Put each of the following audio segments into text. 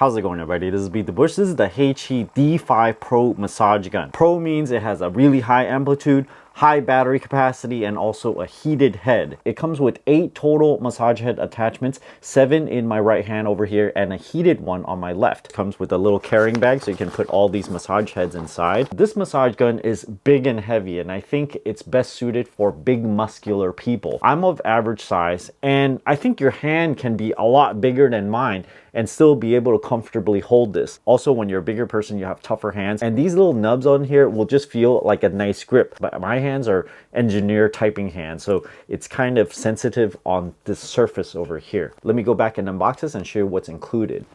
How's it going, everybody? This is Beat the Bush. This is the HeyChy D5 Pro massage gun. Pro means it has a really high amplitude, high battery capacity, and also a heated head. It comes with 8 total massage head attachments, 7 in my right hand over here and a heated one on my left. It comes with a little carrying bag so you can put all these massage heads inside. This massage gun is big and heavy, and I think it's best suited for big muscular people. I'm of average size, and I think your hand can be a lot bigger than mine and still be able to comfortably hold this. Also, when you're a bigger person, you have tougher hands, and these little nubs on here will just feel like a nice grip. But my hands are engineer typing hands, so it's kind of sensitive on this surface over here. Let me go back and unbox this and show you what's included.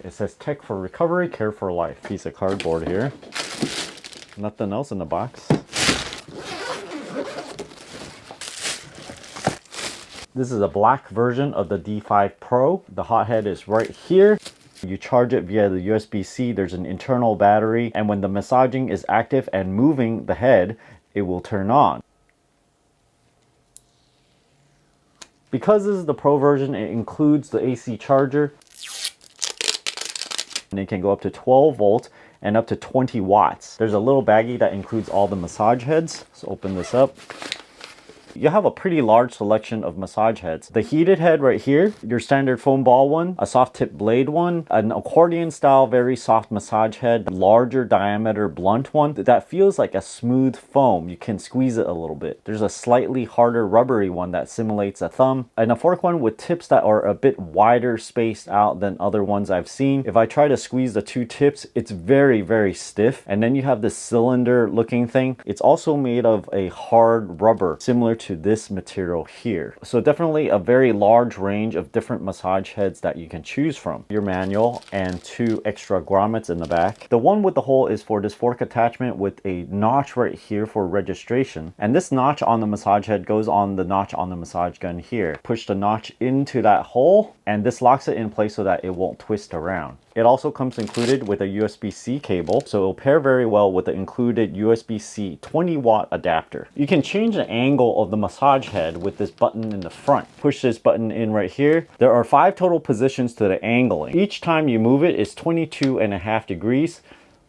It says tech for recovery, care for life. Piece of cardboard here. Nothing else in the box. This is a black version of the D5 Pro. The hot head is right here. You charge it via the USB-C. There's an internal battery, and when the massaging is active and moving the head, it will turn on. Because this is the Pro version, it includes the AC charger, and it can go up to 12 volts and up to 20 watts. There's a little baggie that includes all the massage heads. So open this up. You have a pretty large selection of massage heads. The heated head right here, your standard foam ball one, a soft tip blade one, an accordion style very soft massage head, larger diameter blunt one that feels like a smooth foam. You can squeeze it a little bit. There's a slightly harder rubbery one that simulates a thumb, and a fork one with tips that are a bit wider spaced out than other ones I've seen. If I try to squeeze the two tips, it's very stiff. And then you have this cylinder looking thing. It's also made of a hard rubber similar to this material here. So definitely a very large range of different massage heads that you can choose from. Your manual and 2 extra grommets in the back. The one with the hole is for this fork attachment with a notch right here for registration. And this notch on the massage head goes on the notch on the massage gun here. Push the notch into that hole, and this locks it in place so that it won't twist around. It also comes included with a USB-C cable, so it'll pair very well with the included USB-C 20-watt adapter. You can change the angle of the massage head with this button in the front. Push this button in right here. There are 5 total positions to the angling. Each time you move it is 22.5 degrees,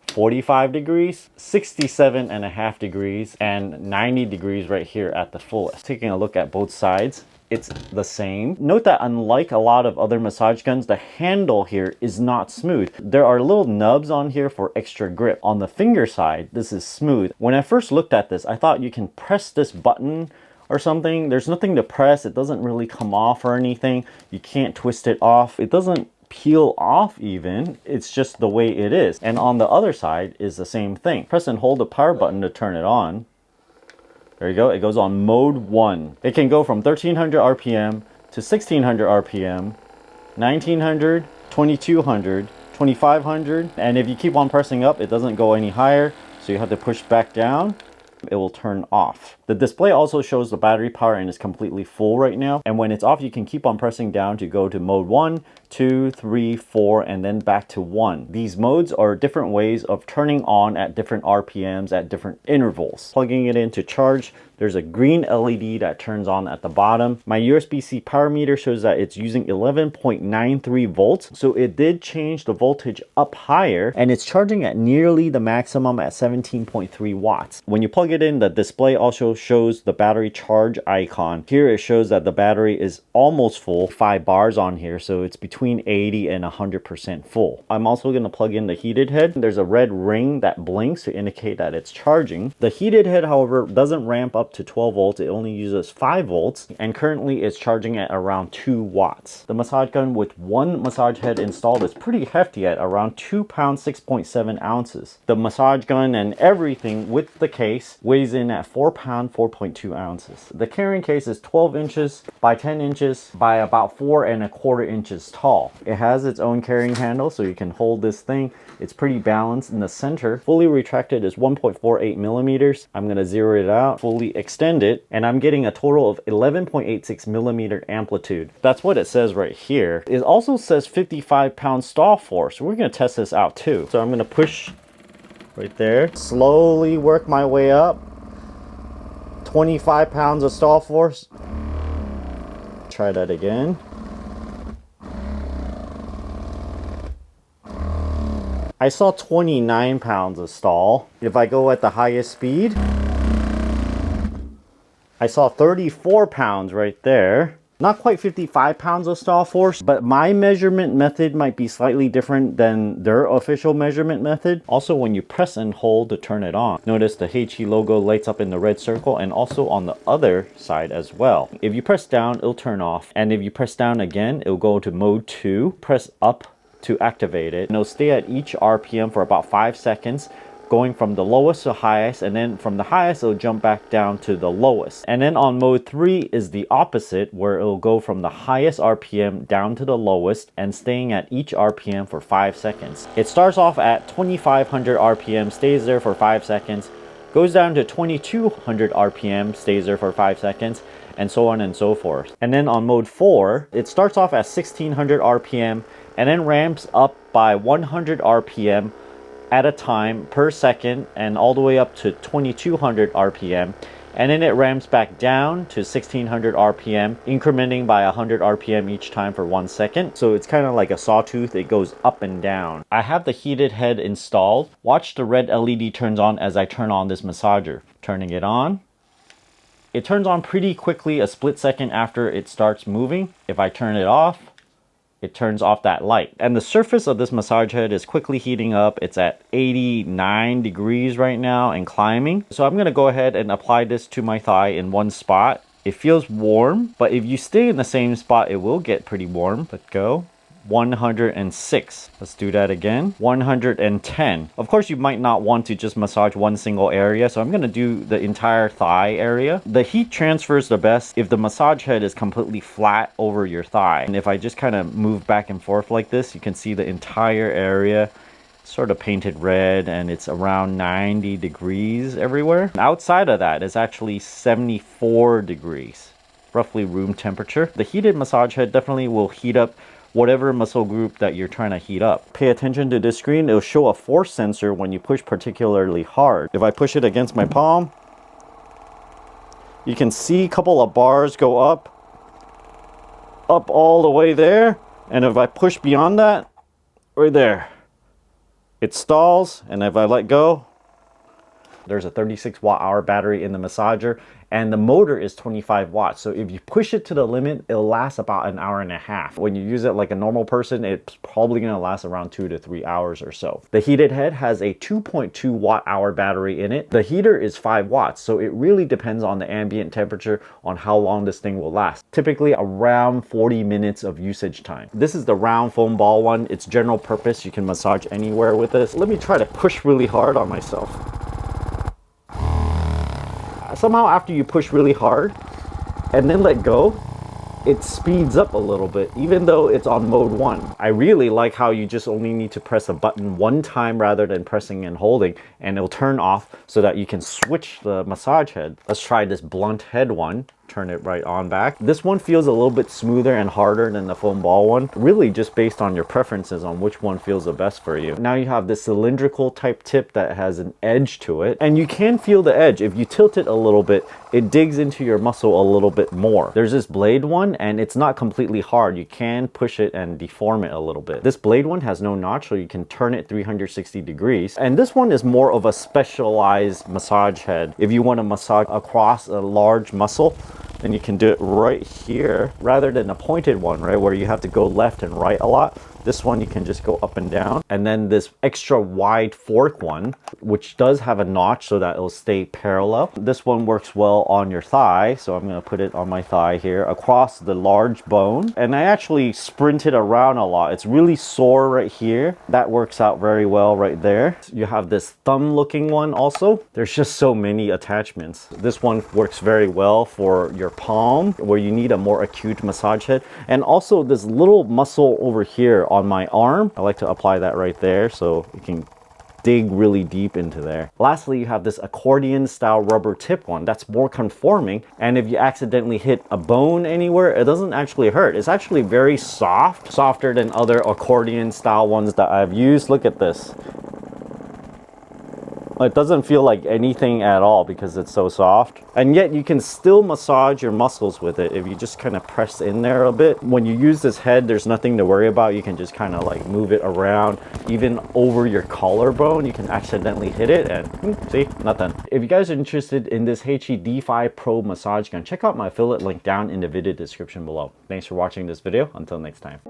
45 degrees, 67.5 degrees, and 90 degrees right here at the fullest. Taking a look at both sides, it's the same. Note that unlike a lot of other massage guns, the handle here is not smooth. There are little nubs on here for extra grip. On the finger side, this is smooth. When I first looked at this, I thought you can press this button or something. There's nothing to press. It doesn't really come off or anything. You can't twist it off. It doesn't peel off even. It's just the way it is. And on the other side is the same thing. Press and hold the power button to turn it on. There you go. It goes on mode 1. It can go from 1300 RPM to 1600 RPM, 1900, 2200, 2500. And if you keep on pressing up, it doesn't go any higher. So you have to push back down. It will turn off. The display also shows the battery power and is completely full right now. And when it's off, you can keep on pressing down to go to mode 1, 2, 3, 4, and then back to 1. These modes are different ways of turning on at different RPMs at different intervals. Plugging it in to charge, there's a green LED that turns on at the bottom. My USB-C power meter shows that it's using 11.93 volts. So it did change the voltage up higher, and it's charging at nearly the maximum at 17.3 watts. When you plug it in, the display also shows the battery charge icon. Here it shows that the battery is almost full, 5 bars on here, so it's between 80 and 100% full. I'm also going to plug in the heated head. There's a red ring that blinks to indicate that it's charging. The heated head, however, doesn't ramp up to 12 volts. It only uses 5 volts, and currently it's charging at around 2 watts. The massage gun with 1 massage head installed is pretty hefty at around 2 pounds 6.7 ounces. The massage gun and everything with the case weighs in at 4 pounds 4.2 ounces. The carrying case is 12 inches by 10 inches by about 4.25 inches tall. It has its own carrying handle, so you can hold this thing. It's pretty balanced in the center. Fully retracted is 1.48 millimeters. I'm going to zero it out, fully extend it, and I'm getting a total of 11.86 millimeter amplitude. That's what it says right here. It also says 55-pound stall force. So we're going to test this out too. So I'm going to push right there, slowly work my way up. 25 pounds of stall force. Try that again. I saw 29 pounds of stall. If I go at the highest speed, I saw 34 pounds right there. Not quite 55 pounds of stall force, but my measurement method might be slightly different than their official measurement method. Also, when you press and hold to turn it on, notice the HeyChy logo lights up in the red circle, and also on the other side as well. If you press down, it'll turn off. And if you press down again, it'll go to mode 2. Press up to activate it. And it'll stay at each RPM for about 5 seconds, going from the lowest to highest, and then from the highest it'll jump back down to the lowest. And then on mode 3 is the opposite, where it'll go from the highest RPM down to the lowest and staying at each RPM for 5 seconds. It starts off at 2500 RPM, stays there for 5 seconds, goes down to 2200 RPM, stays there for 5 seconds, and so on and so forth. And then on mode 4, it starts off at 1600 RPM and then ramps up by 100 RPM at a time per second, and all the way up to 2200 RPM. And then it ramps back down to 1600 RPM, incrementing by 100 RPM each time for 1 second. So it's kind of like a sawtooth, it goes up and down. I have the heated head installed. Watch the red LED turns on as I turn on this massager. Turning it on. It turns on pretty quickly, a split second after it starts moving. If I turn it off, it turns off that light. And the surface of this massage head is quickly heating up. It's at 89 degrees right now and climbing. So I'm gonna go ahead and apply this to my thigh in one spot. It feels warm, but if you stay in the same spot, it will get pretty warm. Let go. 106. Let's do that again. 110. Of course, you might not want to just massage one single area, so I'm going to do the entire thigh area. The heat transfers the best if the massage head is completely flat over your thigh. And if I just kind of move back and forth like this, you can see the entire area sort of painted red, and it's around 90 degrees everywhere. Outside of that, it's actually 74 degrees, roughly room temperature. The heated massage head definitely will heat up whatever muscle group that you're trying to heat up. Pay attention to this screen. It'll show a force sensor when you push particularly hard. If I push it against my palm, you can see a couple of bars go up all the way there. And if I push beyond that, right there, it stalls. And if I let go, there's a 36 watt-hour battery in the massager, and the motor is 25 watts. So if you push it to the limit, it'll last about an hour and a half. When you use it like a normal person, it's probably gonna last around 2 to 3 hours or so. The heated head has a 2.2 watt-hour battery in it. The heater is 5 watts, so it really depends on the ambient temperature on how long this thing will last. Typically around 40 minutes of usage time. This is the round foam ball one. It's general purpose. You can massage anywhere with this. Let me try to push really hard on myself. Somehow after you push really hard and then let go, it speeds up a little bit, even though it's on mode 1. I really like how you just only need to press a button one time rather than pressing and holding, and it'll turn off so that you can switch the massage head. Let's try this blunt head one. Turn it right on back. This one feels a little bit smoother and harder than the foam ball one, really just based on your preferences on which one feels the best for you. Now you have this cylindrical type tip that has an edge to it, and you can feel the edge. If you tilt it a little bit, it digs into your muscle a little bit more. There's this blade one, and it's not completely hard. You can push it and deform it a little bit. This blade one has no notch, so you can turn it 360 degrees. And this one is more of a specialized massage head. If you want to massage across a large muscle, then you can do it right here rather than a pointed one, right, where you have to go left and right a lot. This one you can just go up and down. And then this extra wide fork one, which does have a notch so that it'll stay parallel. This one works well on your thigh, so I'm gonna put it on my thigh here across the large bone. And I actually sprint it around a lot. It's really sore right here. That works out very well right there. You have this thumb looking one also. There's just so many attachments. This one works very well for your palm, where you need a more acute massage head. And also this little muscle over here on my arm, I like to apply that right there so you can dig really deep into there. Lastly, you have this accordion style rubber tip one that's more conforming, and if you accidentally hit a bone anywhere, it doesn't actually hurt. It's actually very soft, softer than other accordion style ones that I've used. Look at this. It doesn't feel like anything at all because it's so soft. And yet you can still massage your muscles with it if you just kind of press in there a bit. When you use this head, there's nothing to worry about. You can just kind of like move it around, even over your collarbone. You can accidentally hit it and see, nothing. If you guys are interested in this HEFTY D5 Pro massage gun, check out my affiliate link down in the video description below. Thanks for watching this video. Until next time.